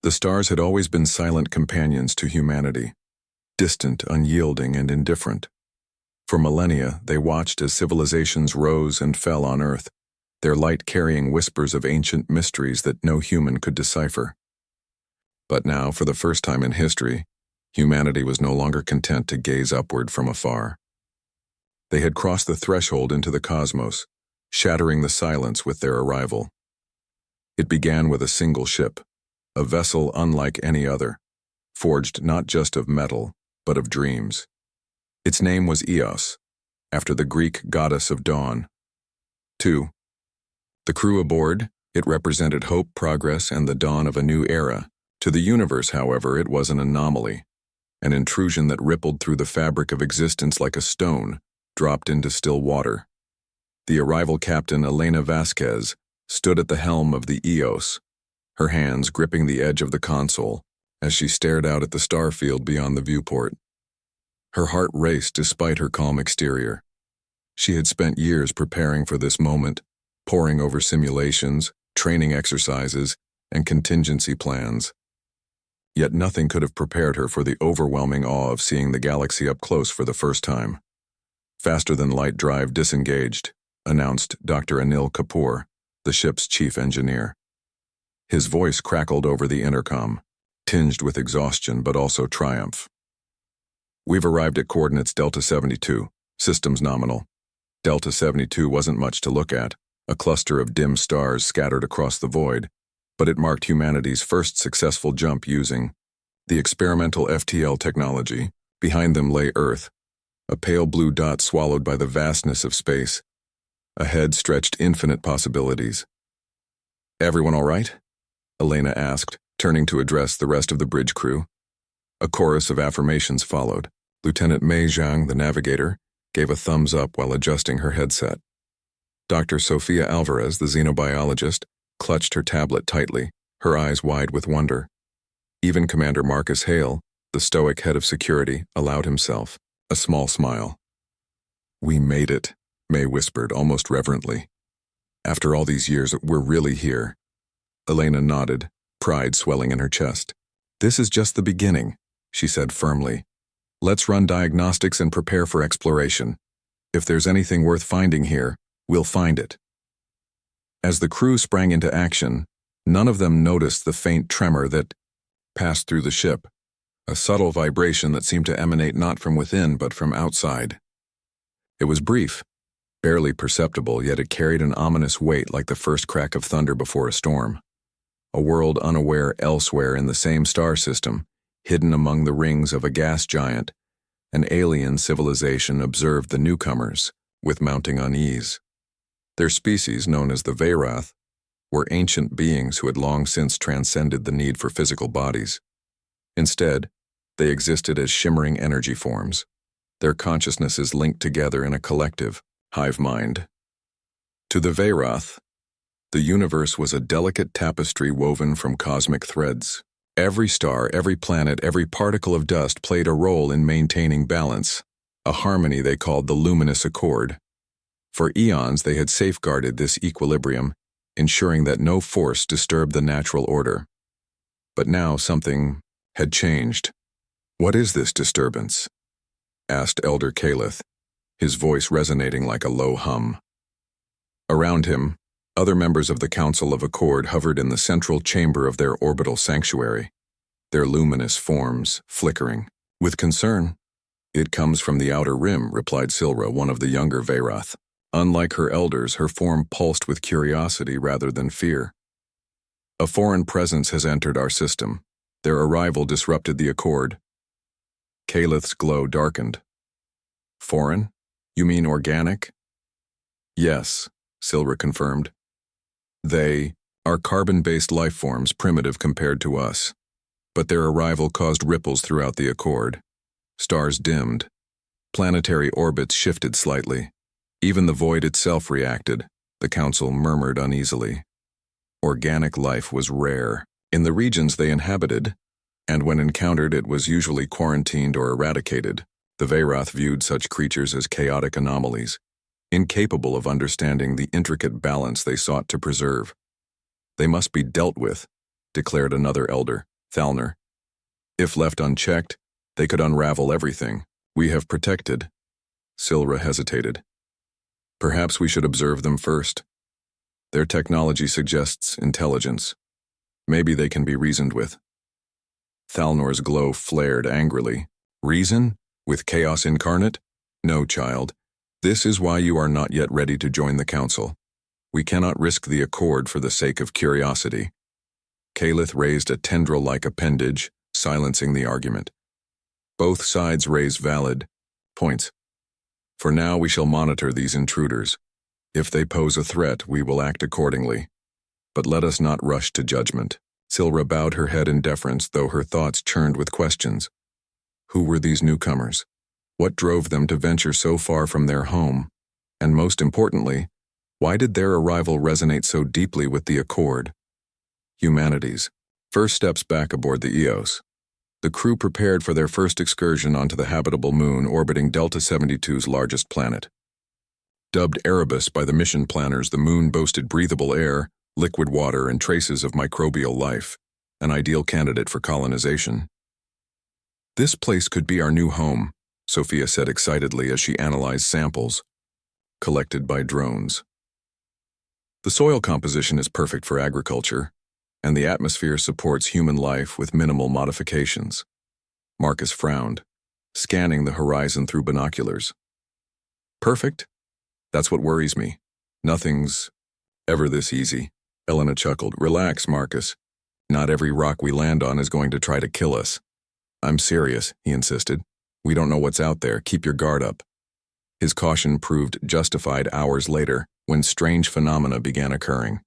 The stars had always been silent companions to humanity, distant, unyielding, and indifferent. For millennia, they watched as civilizations rose and fell on Earth, their light carrying whispers of ancient mysteries that no human could decipher. But now, for the first time in history, humanity was no longer content to gaze upward from afar. They had crossed the threshold into the cosmos, shattering the silence with their arrival. It began with a single ship, a vessel unlike any other, forged not just of metal, but of dreams. Its name was Eos, after the Greek goddess of dawn. 2. The crew aboard, it represented hope, progress, and the dawn of a new era. To the universe, however, it was an anomaly, an intrusion that rippled through the fabric of existence like a stone dropped into still water. The arrival captain, Elena Vasquez, stood at the helm of the Eos, her hands gripping the edge of the console as she stared out at the star field beyond the viewport. Her heart raced despite her calm exterior. She had spent years preparing for this moment, poring over simulations, training exercises, and contingency plans. Yet nothing could have prepared her for the overwhelming awe of seeing the galaxy up close for the first time. Faster-than-light drive disengaged, announced Dr. Anil Kapoor, the ship's chief engineer. His voice crackled over the intercom, tinged with exhaustion but also triumph. We've arrived at coordinates Delta 72, systems nominal. Delta 72 wasn't much to look at, a cluster of dim stars scattered across the void, but it marked humanity's first successful jump using the experimental FTL technology. Behind them lay Earth, a pale blue dot swallowed by the vastness of space. Ahead stretched infinite possibilities. "Everyone all right?" Elena asked, turning to address the rest of the bridge crew. A chorus of affirmations followed. Lieutenant Mei Zhang, the navigator, gave a thumbs up while adjusting her headset. Dr. Sofia Alvarez, the xenobiologist, clutched her tablet tightly, her eyes wide with wonder. Even Commander Marcus Hale, the stoic head of security, allowed himself a small smile. "We made it," May whispered, almost reverently. "After all these years, we're really here." Elena nodded, pride swelling in her chest. "This is just the beginning," she said firmly. "Let's run diagnostics and prepare for exploration. If there's anything worth finding here, we'll find it." As the crew sprang into action, none of them noticed the faint tremor that passed through the ship, a subtle vibration that seemed to emanate not from within but from outside. It was brief, barely perceptible, yet it carried an ominous weight like the first crack of thunder before a storm. A world unaware elsewhere in the same star system, hidden among the rings of a gas giant, an alien civilization observed the newcomers with mounting unease. Their species, known as the Veyrath, were ancient beings who had long since transcended the need for physical bodies. Instead, they existed as shimmering energy forms, their consciousnesses linked together in a collective hive mind. To the Veyrath, the universe was a delicate tapestry woven from cosmic threads. Every star, every planet, every particle of dust played a role in maintaining balance, a harmony they called the luminous accord. For eons, they had safeguarded this equilibrium, ensuring that no force disturbed the natural order. But now something had changed. "What is this disturbance?" asked Elder Calith, his voice resonating like a low hum. Around him, other members of the Council of Accord hovered in the central chamber of their orbital sanctuary, their luminous forms flickering. With concern, "It comes from the outer rim," replied Silra, one of the younger Veyrath. Unlike her elders, her form pulsed with curiosity rather than fear. "A foreign presence has entered our system. Their arrival disrupted the accord." Calith's glow darkened. "Foreign? You mean organic?" "Yes," Silra confirmed. "They are carbon-based life forms, primitive compared to us. But their arrival caused ripples throughout the accord. Stars dimmed. Planetary orbits shifted slightly. Even the void itself reacted," the council murmured uneasily. Organic life was rare in the regions they inhabited, and when encountered it was usually quarantined or eradicated. The Veyrath viewed such creatures as chaotic anomalies, incapable of understanding the intricate balance they sought to preserve. "They must be dealt with," declared another elder, Thalner. If left unchecked, they could unravel everything we have protected. Silra hesitated. Perhaps we should observe them first. Their technology suggests intelligence. Maybe they can be reasoned with. Thalnor's glow flared angrily. Reason? With chaos incarnate? No, child. This is why you are not yet ready to join the council. We cannot risk the accord for the sake of curiosity. Kalith raised a tendril-like appendage, silencing the argument. Both sides raise valid points. For now, we shall monitor these intruders. If they pose a threat, we will act accordingly. But let us not rush to judgment. Silra bowed her head in deference, though her thoughts churned with questions. Who were these newcomers? What drove them to venture so far from their home? And most importantly, why did their arrival resonate so deeply with the Accord? Humanities. First steps back aboard the Eos. The crew prepared for their first excursion onto the habitable moon orbiting Delta 72's largest planet. Dubbed Erebus by the mission planners, the moon boasted breathable air, liquid water, and traces of microbial life, an ideal candidate for colonization. This place could be our new home, Sophia said excitedly as she analyzed samples collected by drones. The soil composition is perfect for agriculture, and the atmosphere supports human life with minimal modifications. Marcus frowned, scanning the horizon through binoculars. Perfect? That's what worries me. Nothing's ever this easy. Elena chuckled. Relax, Marcus. Not every rock we land on is going to try to kill us. I'm serious, he insisted. We don't know what's out there. Keep your guard up. His caution proved justified hours later, when strange phenomena began occurring.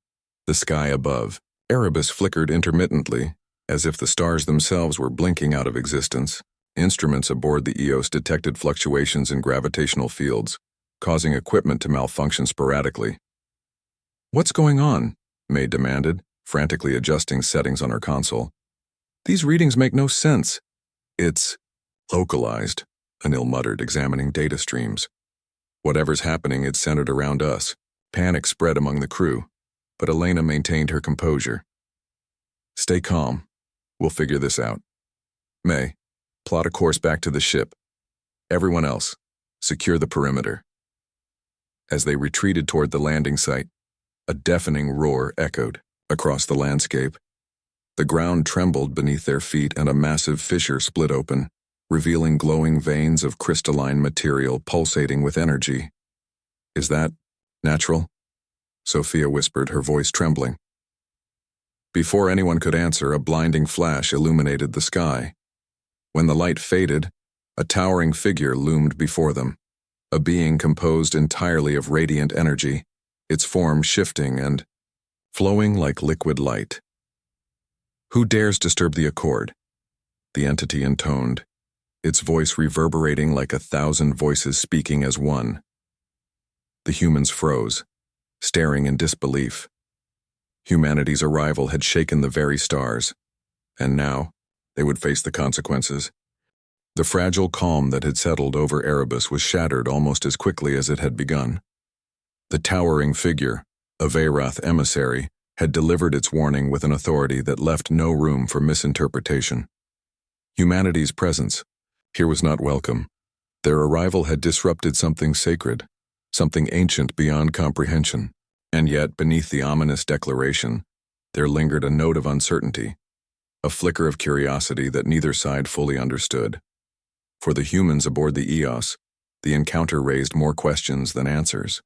The sky above, Erebus flickered intermittently, as if the stars themselves were blinking out of existence. Instruments aboard the Eos detected fluctuations in gravitational fields, causing equipment to malfunction sporadically. What's going on? May demanded, frantically adjusting settings on her console. These readings make no sense. It's localized, Anil muttered, examining data streams. Whatever's happening, it's centered around us. Panic spread among the crew, but Elena maintained her composure. Stay calm. We'll figure this out. May, plot a course back to the ship. Everyone else, secure the perimeter. As they retreated toward the landing site, a deafening roar echoed across the landscape. The ground trembled beneath their feet and a massive fissure split open, revealing glowing veins of crystalline material pulsating with energy. Is that natural? Sophia whispered, her voice trembling. Before anyone could answer, a blinding flash illuminated the sky. When the light faded, a towering figure loomed before them, a being composed entirely of radiant energy, its form shifting and flowing like liquid light. Who dares disturb the accord? The entity intoned, its voice reverberating like 1,000 voices speaking as one. The humans froze, staring in disbelief. Humanity's arrival had shaken the very stars, and now they would face the consequences. The fragile calm that had settled over Erebus was shattered almost as quickly as it had begun. The towering figure, a Veyrath emissary, had delivered its warning with an authority that left no room for misinterpretation. Humanity's presence here was not welcome. Their arrival had disrupted something sacred, something ancient beyond comprehension. And yet, beneath the ominous declaration, there lingered a note of uncertainty, a flicker of curiosity that neither side fully understood. For the humans aboard the Eos, the encounter raised more questions than answers.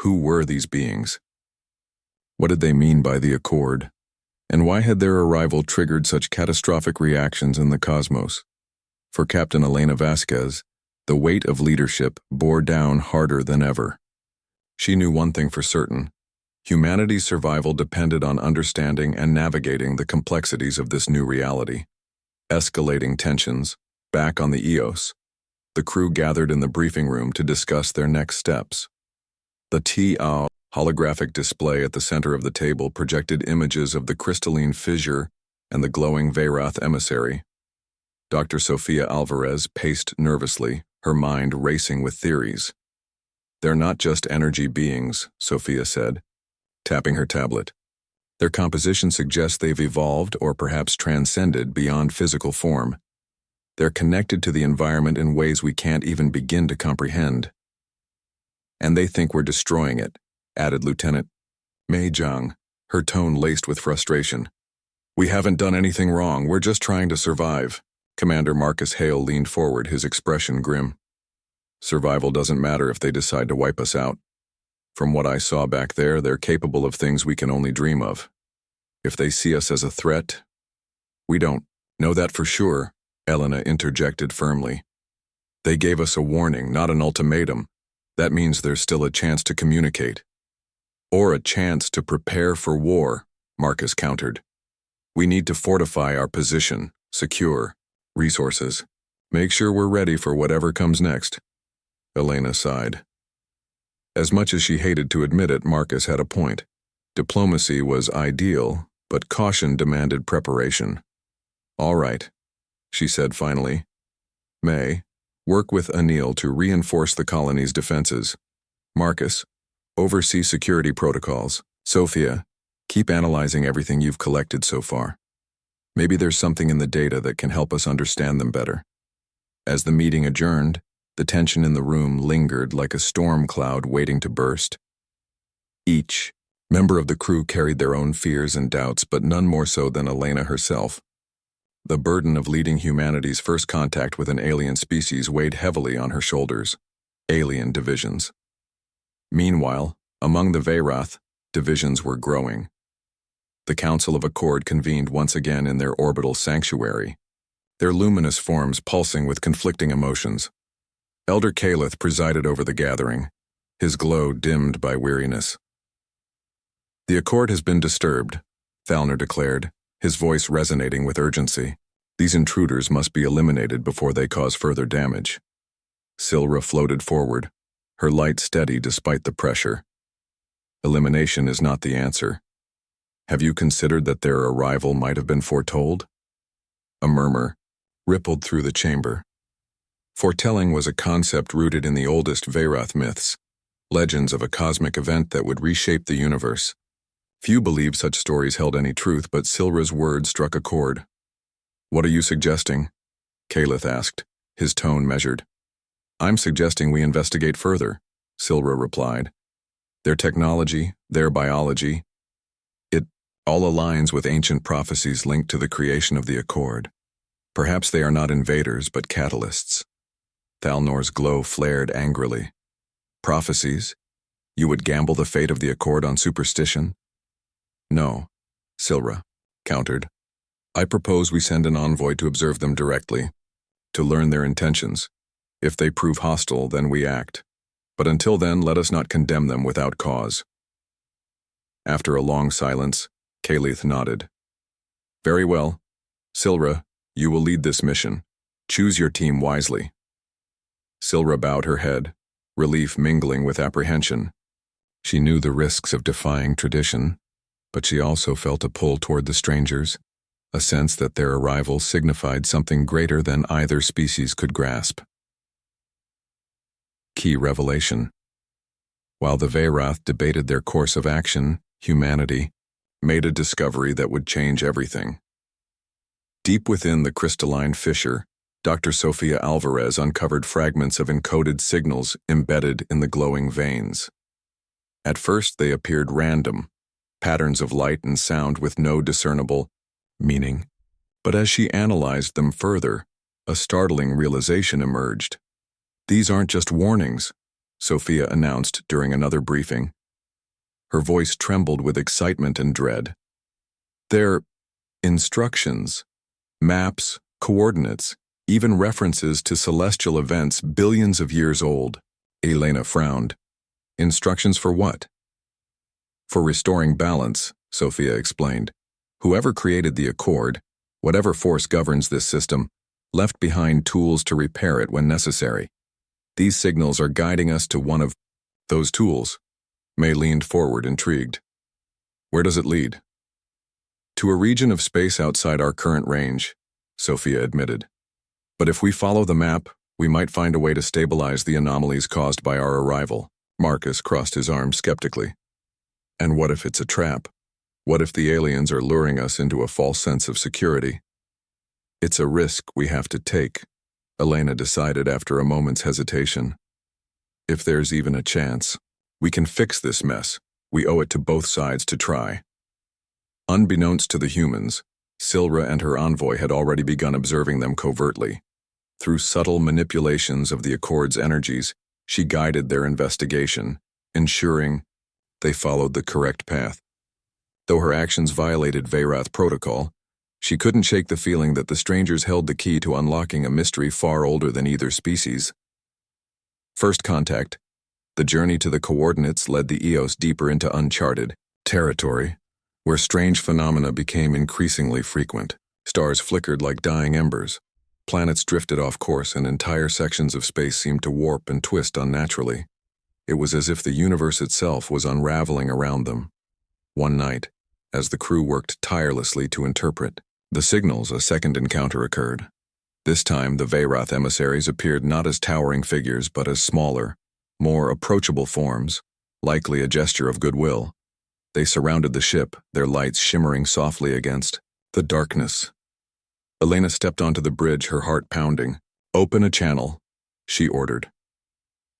Who were these beings? What did they mean by the Accord? And why had their arrival triggered such catastrophic reactions in the cosmos? For Captain Elena Vasquez, the weight of leadership bore down harder than ever. She knew one thing for certain. Humanity's survival depended on understanding and navigating the complexities of this new reality. Escalating tensions, back on the Eos, the crew gathered in the briefing room to discuss their next steps. The TO holographic display at the center of the table projected images of the crystalline fissure and the glowing Veyrath emissary. Dr. Sofia Alvarez paced nervously, her mind racing with theories. They're not just energy beings, Sophia said, tapping her tablet. Their composition suggests they've evolved or perhaps transcended beyond physical form. They're connected to the environment in ways we can't even begin to comprehend. And they think we're destroying it, added Lieutenant Mei Zhang, her tone laced with frustration. We haven't done anything wrong, we're just trying to survive. Commander Marcus Hale leaned forward, his expression grim. Survival doesn't matter if they decide to wipe us out. From what I saw back there, they're capable of things we can only dream of. If they see us as a threat, we don't know that for sure, Elena interjected firmly. They gave us a warning, not an ultimatum. That means there's still a chance to communicate. Or a chance to prepare for war, Marcus countered. We need to fortify our position, secure resources. Make sure we're ready for whatever comes next. Elena sighed. As much as she hated to admit it, Marcus had a point. Diplomacy was ideal, but caution demanded preparation. All right, she said finally. May, work with Anil to reinforce the colony's defenses. Marcus, oversee security protocols. Sophia, keep analyzing everything you've collected so far. Maybe there's something in the data that can help us understand them better. As the meeting adjourned, the tension in the room lingered like a storm cloud waiting to burst. Each member of the crew carried their own fears and doubts, but none more so than Elena herself. The burden of leading humanity's first contact with an alien species weighed heavily on her shoulders. Alien divisions. Meanwhile, among the Veyrath, divisions were growing. The Council of Accord convened once again in their orbital sanctuary, their luminous forms pulsing with conflicting emotions. Elder Calith presided over the gathering, his glow dimmed by weariness. The Accord has been disturbed, Thalner declared, his voice resonating with urgency. These intruders must be eliminated before they cause further damage. Silra floated forward, her light steady despite the pressure. Elimination is not the answer. Have you considered that their arrival might have been foretold? A murmur rippled through the chamber. Foretelling was a concept rooted in the oldest Veyrath myths, legends of a cosmic event that would reshape the universe. Few believed such stories held any truth, but Silra's words struck a chord. What are you suggesting? Calith asked, his tone measured. I'm suggesting we investigate further, Silra replied. Their technology, their biology, it all aligns with ancient prophecies linked to the creation of the Accord. Perhaps they are not invaders, but catalysts. Thalnor's glow flared angrily. Prophecies? You would gamble the fate of the Accord on superstition? No, Silra countered. I propose we send an envoy to observe them directly, to learn their intentions. If they prove hostile, then we act. But until then, let us not condemn them without cause. After a long silence, Calith nodded. Very well. Silra, you will lead this mission. Choose your team wisely. Silra bowed her head, relief mingling with apprehension. She knew the risks of defying tradition, but she also felt a pull toward the strangers, a sense that their arrival signified something greater than either species could grasp. Key revelation. While the Veyrath debated their course of action, humanity made a discovery that would change everything. Deep within the crystalline fissure, Dr. Sofia Alvarez uncovered fragments of encoded signals embedded in the glowing veins. At first they appeared random, patterns of light and sound with no discernible meaning. But as she analyzed them further, a startling realization emerged. These aren't just warnings, Sophia announced during another briefing. Her voice trembled with excitement and dread. They're instructions, maps, coordinates, even references to celestial events billions of years old. Elena frowned. Instructions for what? For restoring balance, Sophia explained. Whoever created the Accord, whatever force governs this system, left behind tools to repair it when necessary. These signals are guiding us to one of those tools. May leaned forward, intrigued. Where does it lead? To a region of space outside our current range, Sophia admitted. But if we follow the map, we might find a way to stabilize the anomalies caused by our arrival. Marcus crossed his arms skeptically. And what if it's a trap? What if the aliens are luring us into a false sense of security? It's a risk we have to take, Elena decided after a moment's hesitation. If there's even a chance, we can fix this mess. We owe it to both sides to try. Unbeknownst to the humans, Silra and her envoy had already begun observing them covertly. Through subtle manipulations of the Accord's energies, she guided their investigation, ensuring they followed the correct path. Though her actions violated Veyrath protocol, she couldn't shake the feeling that the strangers held the key to unlocking a mystery far older than either species. First contact, the journey to the coordinates led the Eos deeper into uncharted territory, where strange phenomena became increasingly frequent. Stars flickered like dying embers. Planets drifted off course and entire sections of space seemed to warp and twist unnaturally. It was as if the universe itself was unraveling around them. One night, as the crew worked tirelessly to interpret the signals, a second encounter occurred. This time, the Veyrath emissaries appeared not as towering figures but as smaller, more approachable forms, likely a gesture of goodwill. They surrounded the ship, their lights shimmering softly against the darkness. Elena stepped onto the bridge, her heart pounding. "Open a channel," she ordered.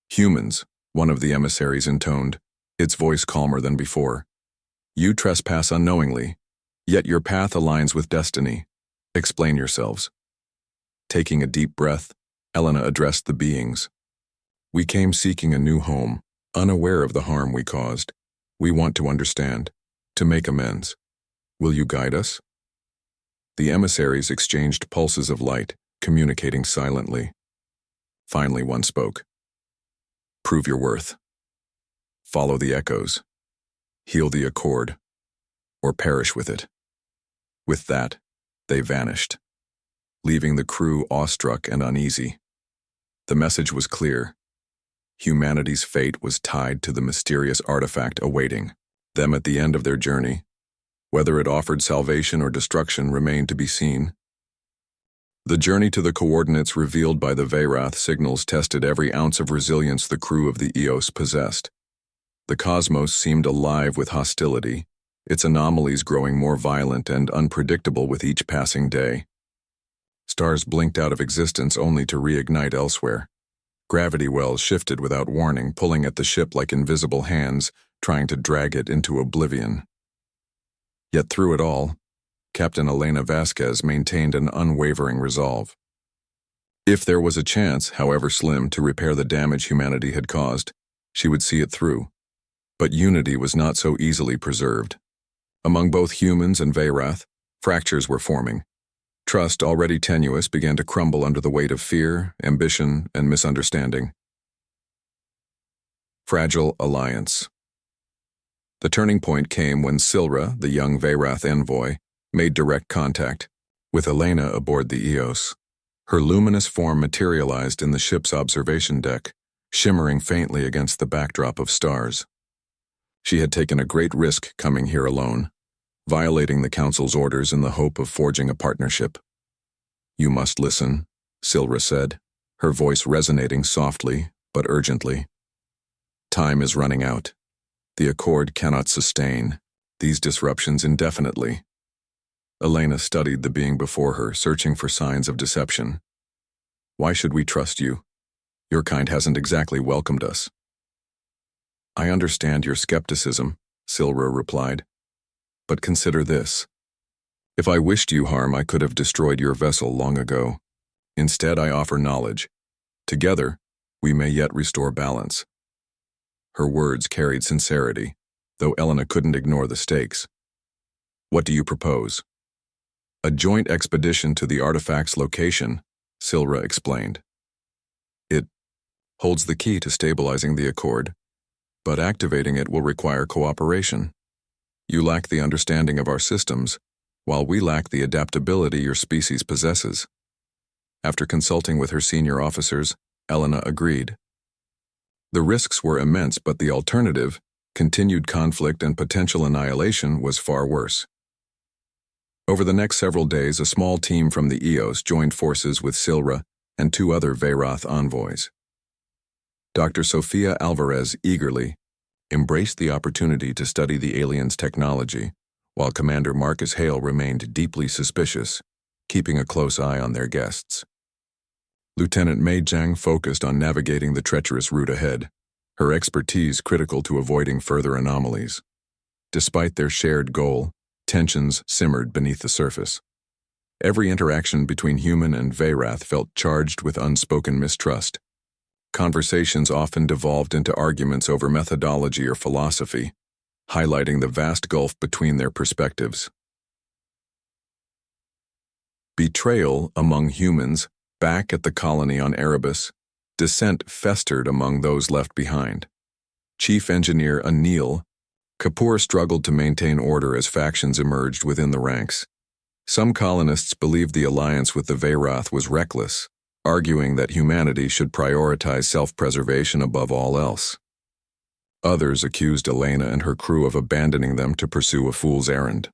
"Humans," one of the emissaries intoned, its voice calmer than before. "You trespass unknowingly, yet your path aligns with destiny. Explain yourselves." Taking a deep breath, Elena addressed the beings. "We came seeking a new home, unaware of the harm we caused. We want to understand, to make amends. Will you guide us?" The emissaries exchanged pulses of light, communicating silently. Finally, one spoke. "Prove your worth. Follow the echoes. Heal the Accord, or perish with it." With that, they vanished, leaving the crew awestruck and uneasy. The message was clear. Humanity's fate was tied to the mysterious artifact awaiting them at the end of their journey. Whether it offered salvation or destruction remained to be seen. The journey to the coordinates revealed by the Veyrath signals tested every ounce of resilience the crew of the Eos possessed. The cosmos seemed alive with hostility, its anomalies growing more violent and unpredictable with each passing day. Stars blinked out of existence only to reignite elsewhere. Gravity wells shifted without warning, pulling at the ship like invisible hands, trying to drag it into oblivion. Yet through it all, Captain Elena Vasquez maintained an unwavering resolve. If there was a chance, however slim, to repair the damage humanity had caused, she would see it through. But unity was not so easily preserved. Among both humans and Veyrath, fractures were forming. Trust, already tenuous, began to crumble under the weight of fear, ambition, and misunderstanding. Fragile alliance. The turning point came when Silra, the young Veyrath envoy, made direct contact with Elena aboard the Eos. Her luminous form materialized in the ship's observation deck, shimmering faintly against the backdrop of stars. She had taken a great risk coming here alone, violating the Council's orders in the hope of forging a partnership. "You must listen," Silra said, her voice resonating softly but urgently. "Time is running out. The Accord cannot sustain these disruptions indefinitely." Elena studied the being before her, searching for signs of deception. "Why should we trust you? Your kind hasn't exactly welcomed us." "I understand your skepticism," Silra replied. "But consider this. If I wished you harm, I could have destroyed your vessel long ago. Instead, I offer knowledge. Together, we may yet restore balance." Her words carried sincerity, though Elena couldn't ignore the stakes. "What do you propose?" "A joint expedition to the artifact's location," Silra explained. "It holds the key to stabilizing the Accord, but activating it will require cooperation. You lack the understanding of our systems, while we lack the adaptability your species possesses." After consulting with her senior officers, Elena agreed. The risks were immense, but the alternative, continued conflict and potential annihilation, was far worse. Over the next several days, a small team from the Eos joined forces with Silra and 2 other Veyrath envoys. Dr. Sofia Alvarez eagerly embraced the opportunity to study the aliens' technology, while Commander Marcus Hale remained deeply suspicious, keeping a close eye on their guests. Lieutenant Mei Zhang focused on navigating the treacherous route ahead, her expertise critical to avoiding further anomalies. Despite their shared goal, tensions simmered beneath the surface. Every interaction between human and Veyrath felt charged with unspoken mistrust. Conversations often devolved into arguments over methodology or philosophy, highlighting the vast gulf between their perspectives. Betrayal among humans. Back at the colony on Erebus, dissent festered among those left behind. Chief Engineer Anil Kapoor struggled to maintain order as factions emerged within the ranks. Some colonists believed the alliance with the Veyrath was reckless, arguing that humanity should prioritize self-preservation above all else. Others accused Elena and her crew of abandoning them to pursue a fool's errand.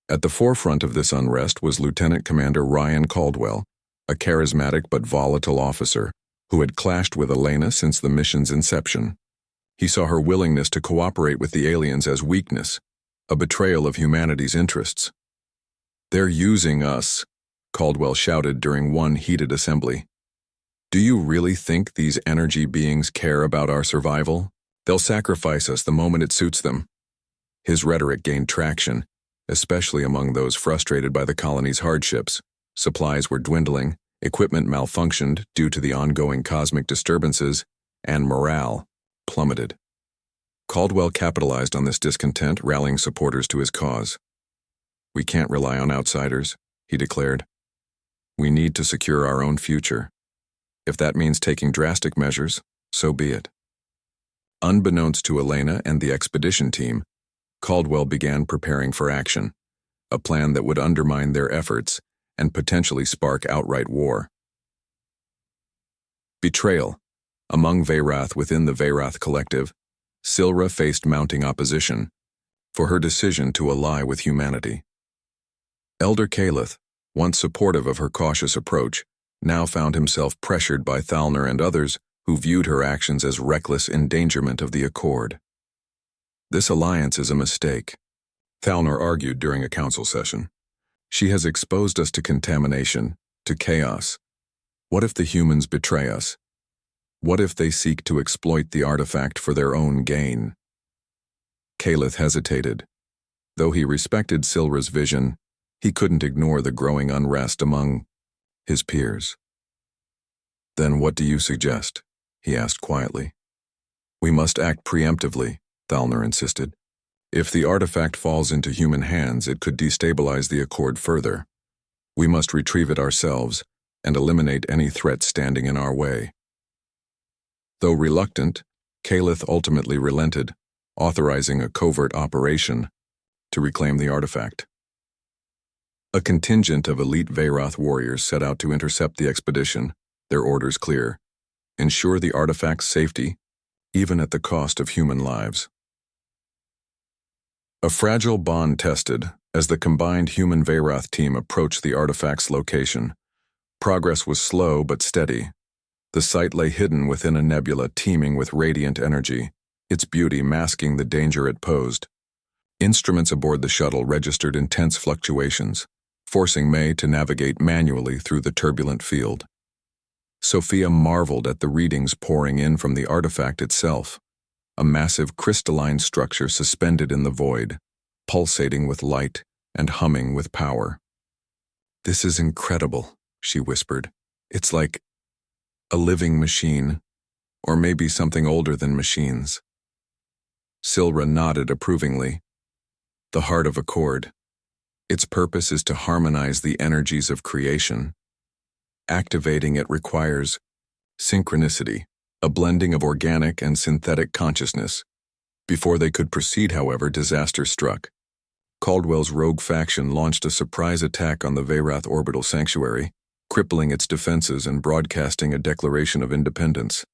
At the forefront of this unrest was Lieutenant Commander Ryan Caldwell, a charismatic but volatile officer who had clashed with Elena since the mission's inception. He saw her willingness to cooperate with the aliens as weakness, a betrayal of humanity's interests. "They're using us," Caldwell shouted during one heated assembly. "Do you really think these energy beings care about our survival? They'll sacrifice us the moment it suits them." His rhetoric gained traction, especially among those frustrated by the colony's hardships. Supplies were dwindling, equipment malfunctioned due to the ongoing cosmic disturbances, and morale plummeted. Caldwell capitalized on this discontent, rallying supporters to his cause. "We can't rely on outsiders," he declared. "We need to secure our own future. If that means taking drastic measures, so be it." Unbeknownst to Elena and the expedition team, Caldwell began preparing for action, a plan that would undermine their efforts and potentially spark outright war. Betrayal. Among Veyrath within the Veyrath Collective, Silra faced mounting opposition for her decision to ally with humanity. Elder Kaleth, once supportive of her cautious approach, now found himself pressured by Thalner and others who viewed her actions as reckless endangerment of the Accord. "This alliance is a mistake," Thalner argued during a council session. "She has exposed us to contamination, to chaos. What if the humans betray us? What if they seek to exploit the artifact for their own gain?" Kaleth hesitated. Though he respected Silra's vision, he couldn't ignore the growing unrest among his peers. "Then what do you suggest?" he asked quietly. "We must act preemptively," Thalner insisted. "If the artifact falls into human hands, it could destabilize the Accord further. We must retrieve it ourselves and eliminate any threat standing in our way." Though reluctant, Kaleth ultimately relented, authorizing a covert operation to reclaim the artifact. A contingent of elite Veyrath warriors set out to intercept the expedition, their orders clear: ensure the artifact's safety, even at the cost of human lives. A fragile bond tested as the combined human Veyrath team approached the artifact's location. Progress was slow but steady. The site lay hidden within a nebula teeming with radiant energy, its beauty masking the danger it posed. Instruments aboard the shuttle registered intense fluctuations, forcing May to navigate manually through the turbulent field. Sophia marveled at the readings pouring in from the artifact itself, a massive crystalline structure suspended in the void, pulsating with light and humming with power. "This is incredible," she whispered. "It's like a living machine, or maybe something older than machines." Silra nodded approvingly. "The heart of Accord. Its purpose is to harmonize the energies of creation. Activating it requires synchronicity, a blending of organic and synthetic consciousness. Before they could proceed, however, disaster struck. Caldwell's rogue faction launched a surprise attack on the Veyrath orbital sanctuary, crippling its defenses and broadcasting a declaration of independence.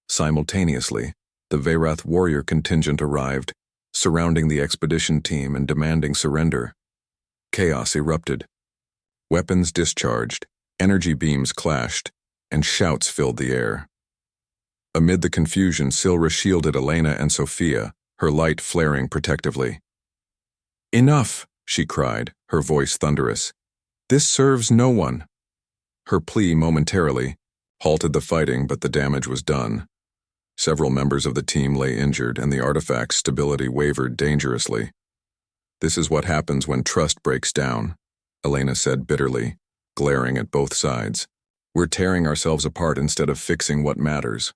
Simultaneously, the Veyrath warrior contingent arrived, surrounding the expedition team and demanding surrender. Chaos erupted. Weapons discharged, energy beams clashed, and shouts filled the air. Amid the confusion, Silra shielded Elena and Sophia, her light flaring protectively. "Enough!" she cried, her voice thunderous. "This serves no one." Her plea momentarily halted the fighting, but the damage was done. Several members of the team lay injured, and the artifact's stability wavered dangerously. "This is what happens when trust breaks down," Elena said bitterly, glaring at both sides. "We're tearing ourselves apart instead of fixing what matters."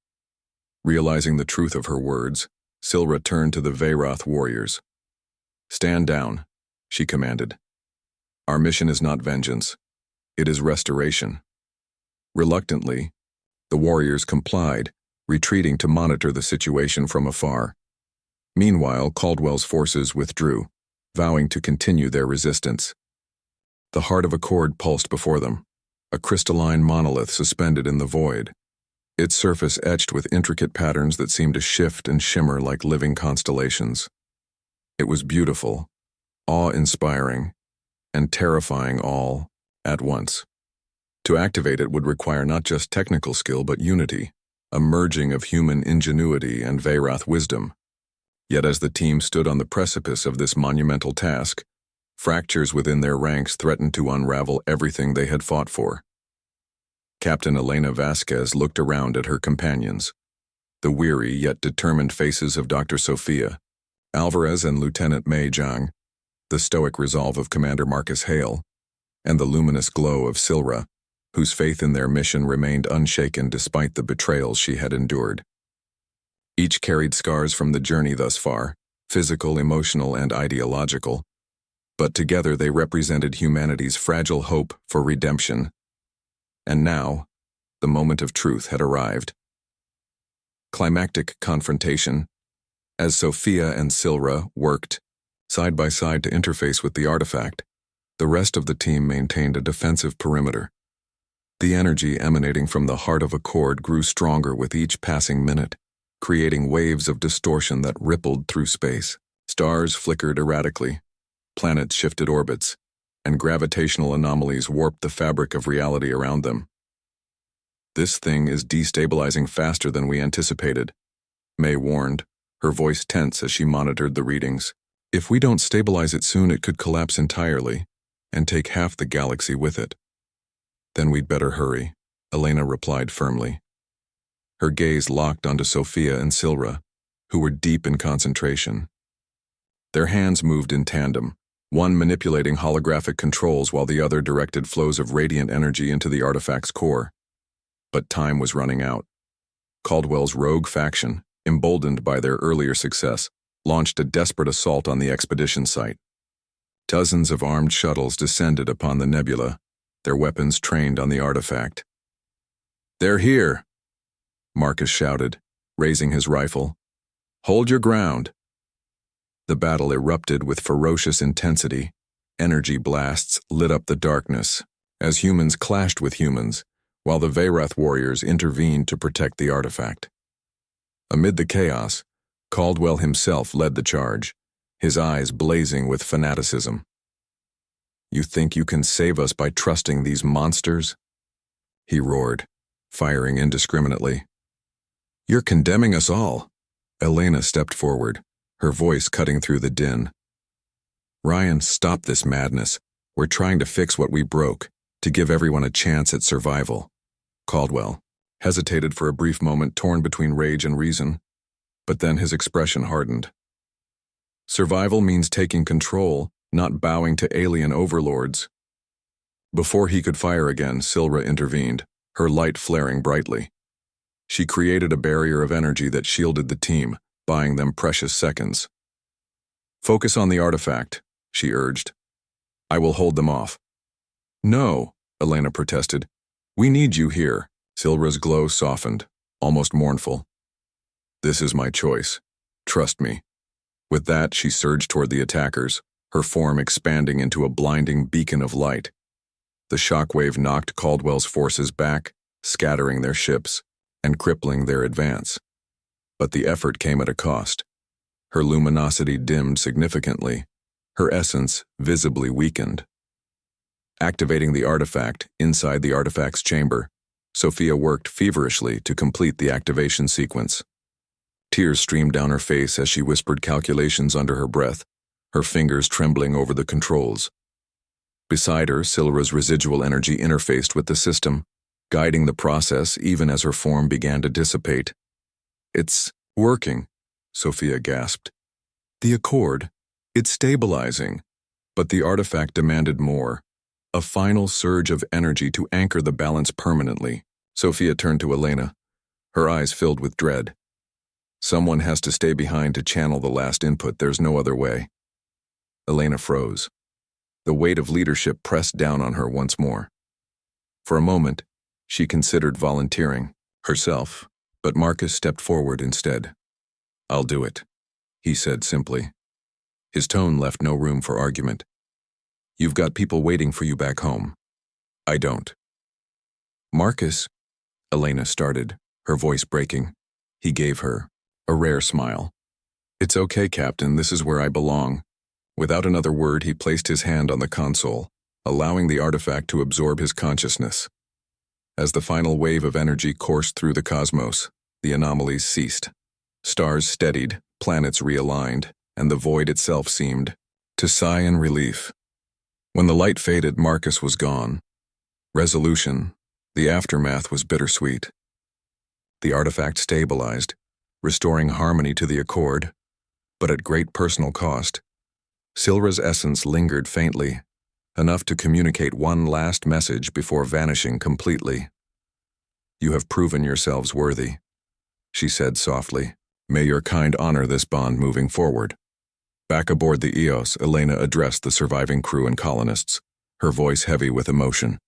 Realizing the truth of her words, Silra turned to the Veyroth warriors. "Stand down," she commanded. "Our mission is not vengeance. It is restoration." Reluctantly, the warriors complied, retreating to monitor the situation from afar. Meanwhile, Caldwell's forces withdrew, vowing to continue their resistance. The heart of Accord pulsed before them, a crystalline monolith suspended in the void, its surface etched with intricate patterns that seemed to shift and shimmer like living constellations. It was beautiful, awe-inspiring, and terrifying all at once. To activate it would require not just technical skill but unity, a merging of human ingenuity and Veyroth wisdom. Yet as the team stood on the precipice of this monumental task, fractures within their ranks threatened to unravel everything they had fought for. Captain Elena Vasquez looked around at her companions, the weary yet determined faces of Dr. Sophia, Alvarez and Lieutenant Mei Zhang, the stoic resolve of Commander Marcus Hale, and the luminous glow of Silra, whose faith in their mission remained unshaken despite the betrayals she had endured. Each carried scars from the journey thus far, physical, emotional, and ideological, but together they represented humanity's fragile hope for redemption. And now, the moment of truth had arrived. Climactic confrontation. As Sophia and Silra worked side by side to interface with the artifact, the rest of the team maintained a defensive perimeter. The energy emanating from the heart of Accord grew stronger with each passing minute, creating waves of distortion that rippled through space. Stars flickered erratically, planets shifted orbits, and gravitational anomalies warped the fabric of reality around them. "This thing is destabilizing faster than we anticipated," May warned, her voice tense as she monitored the readings. "If we don't stabilize it soon, it could collapse entirely and take half the galaxy with it." "Then we'd better hurry," Elena replied firmly. Her gaze locked onto Sophia and Silra, who were deep in concentration. Their hands moved in tandem, one manipulating holographic controls while the other directed flows of radiant energy into the artifact's core. But time was running out. Caldwell's rogue faction, emboldened by their earlier success, launched a desperate assault on the expedition site. Dozens of armed shuttles descended upon the nebula, their weapons trained on the artifact. "They're here," Marcus shouted, raising his rifle. "Hold your ground." The battle erupted with ferocious intensity. Energy blasts lit up the darkness as humans clashed with humans, while the Veyroth warriors intervened to protect the artifact. Amid the chaos, Caldwell himself led the charge, his eyes blazing with fanaticism. "You think you can save us by trusting these monsters?" he roared, firing indiscriminately. "You're condemning us all." Elena stepped forward, her voice cutting through the din. "Ryan, stop this madness. We're trying to fix what we broke, to give everyone a chance at survival." Caldwell hesitated for a brief moment, torn between rage and reason, but then his expression hardened. "Survival means taking control, not bowing to alien overlords." Before he could fire again, Silra intervened, her light flaring brightly. She created a barrier of energy that shielded the team, buying them precious seconds. "Focus on the artifact," she urged. "I will hold them off." "No," Elena protested. "We need you here." Silra's glow softened, almost mournful. "This is my choice. Trust me." With that, she surged toward the attackers, her form expanding into a blinding beacon of light. The shockwave knocked Caldwell's forces back, scattering their ships and crippling their advance. But the effort came at a cost. Her luminosity dimmed significantly, her essence visibly weakened. Activating the artifact inside the artifact's chamber, Sophia worked feverishly to complete the activation sequence. Tears streamed down her face as she whispered calculations under her breath, her fingers trembling over the controls. Beside her, Silra's residual energy interfaced with the system, guiding the process even as her form began to dissipate. "It's working," Sophia gasped. "The accord, it's stabilizing." But the artifact demanded more, a final surge of energy to anchor the balance permanently. Sophia turned to Elena, her eyes filled with dread. "Someone has to stay behind to channel the last input. There's no other way." Elena froze. The weight of leadership pressed down on her once more. For a moment, she considered volunteering herself, but Marcus stepped forward instead. "I'll do it," he said simply. His tone left no room for argument. "You've got people waiting for you back home." "I don't." "Marcus," Elena started, her voice breaking. He gave her a rare smile. "It's okay, Captain, this is where I belong." Without another word, he placed his hand on the console, allowing the artifact to absorb his consciousness. As the final wave of energy coursed through the cosmos, the anomalies ceased. Stars steadied, planets realigned, and the void itself seemed to sigh in relief. When the light faded, Marcus was gone. Resolution, the aftermath was bittersweet. The artifact stabilized, restoring harmony to the accord, but at great personal cost. Silra's essence lingered faintly, enough to communicate one last message before vanishing completely. "You have proven yourselves worthy," she said softly. "May your kind honor this bond moving forward." Back aboard the Eos, Elena addressed the surviving crew and colonists, her voice heavy with emotion.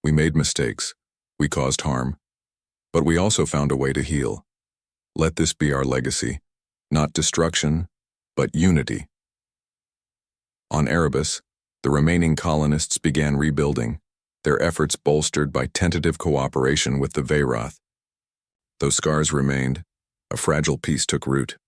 "We made mistakes. We caused harm. But we also found a way to heal. Let this be our legacy. Not destruction, but unity." On Erebus, the remaining colonists began rebuilding, their efforts bolstered by tentative cooperation with the Veyroth. Though scars remained, a fragile peace took root.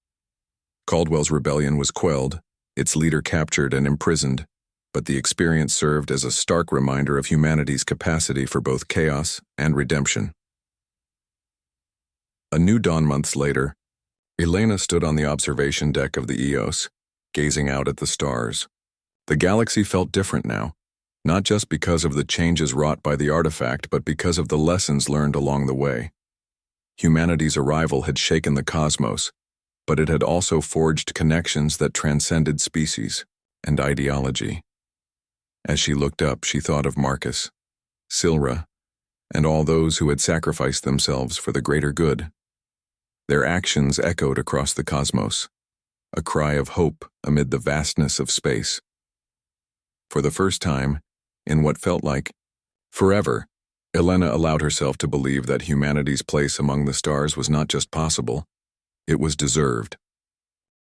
Caldwell's rebellion was quelled, its leader captured and imprisoned, but the experience served as a stark reminder of humanity's capacity for both chaos and redemption. A new dawn months later, Elena stood on the observation deck of the Eos, gazing out at the stars. The galaxy felt different now, not just because of the changes wrought by the artifact, but because of the lessons learned along the way. Humanity's arrival had shaken the cosmos, but it had also forged connections that transcended species and ideology. As she looked up, she thought of Marcus, Silra, and all those who had sacrificed themselves for the greater good. Their actions echoed across the cosmos, a cry of hope amid the vastness of space. For the first time, in what felt like forever, Elena allowed herself to believe that humanity's place among the stars was not just possible, it was deserved.